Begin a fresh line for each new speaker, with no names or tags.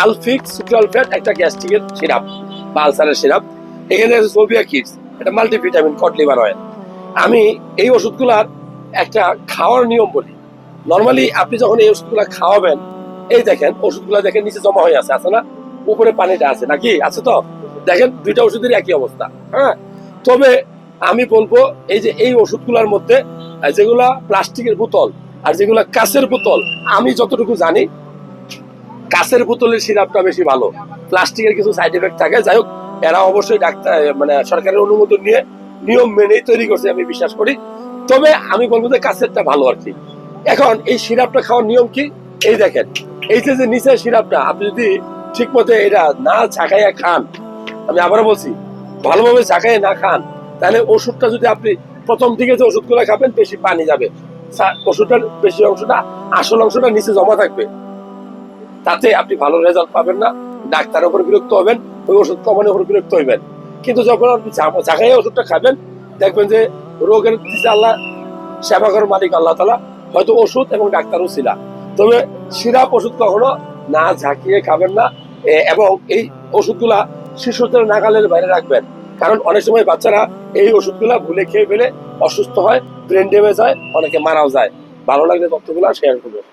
আলফিক্স sucralfate একটা গ্যাস্ট্রিকের syrup বা আলসারের সিরাপ। এখানে আছে সোভিয়া কিডস, এটা মাল্টিভিটামিন কড লিভার অয়েল। আমি এই ওষুধগুলার একটা খাওয়ার নিয়ম বলি। নর্মালি আপনি যখন এই ওষুধগুলা খাওয়াবেন, এই দেখেন ওষুধগুলা দেখেন নিচে জমা হয়ে আছে না, উপরে পানিটা আছে নাকি আছে? তো দেখেন দুইটা ওষুধের একই অবস্থা। হ্যাঁ, তবে আমি বলবো এই যে এই ওষুধগুলোর মধ্যে যেগুলা প্লাস্টিকের বোতল আর যেগুলা কাঁচের বোতল, আমি যতটুকু জানি কাঁচের বোতলের সিরাপটা বেশি ভালো। প্লাস্টিকের কিছু সাইড এফেক্ট থাকে, যাই হোক এরা অবশ্যই ডাক্তার মানে সরকারের অনুমোদন নিয়ে নিয়ম মেনেই তৈরি করছে, আমি বিশ্বাস করি। তবে আমি বলবো যে কাঁচেরটা ভালো আর কি। এখন এই সিরাপটা খাওয়ার নিয়ম কি? এই দেখেন, এই যে নিচের সিরাপটা আপনি যদি ঠিক মতো এটা না ঝাঁকাইয়া খান, আমি আবারও বলছি ভালোভাবে ঝাঁকাইয়া না খান, তাহলে ওষুধটা যদি আপনি প্রথম দিকে যে ওষুধগুলো খাবেন বেশি পানি যাবে, ওষুধটার বেশি অংশটা আসল অংশটা নিচে জমা থাকবে, তাতে আপনি ভালো রেজাল্ট পাবেন না। ডাক্তারের উপর বিরক্ত হবেন, ওই ওষুধ কমানোর উপর বিরক্ত হইবেন। কিন্তু যখন আপনি ঝাঁকাইয়া ওষুধটা খাবেন, দেখবেন যে রোগের দিচ্ছে আল্লাহ, সেবা করার মালিক আল্লাহ তাআলা, হয়তো ওষুধ এবং ডাক্তারও ছিল। তবে সিরাপ ওষুধ কখনো না ঝাঁকিয়ে খাবেন না। এবং এই ওষুধগুলা শিশুদের নাগালের বাইরে রাখবেন, কারণ অনেক সময় বাচ্চারা এই ওষুধগুলা ভুলে খেয়ে ফেলে অসুস্থ হয়, ব্রেন ড্যামেজ হয়, অনেকে মারাও যায়। ভালো লাগলে তথ্যগুলা শেয়ার করবেন।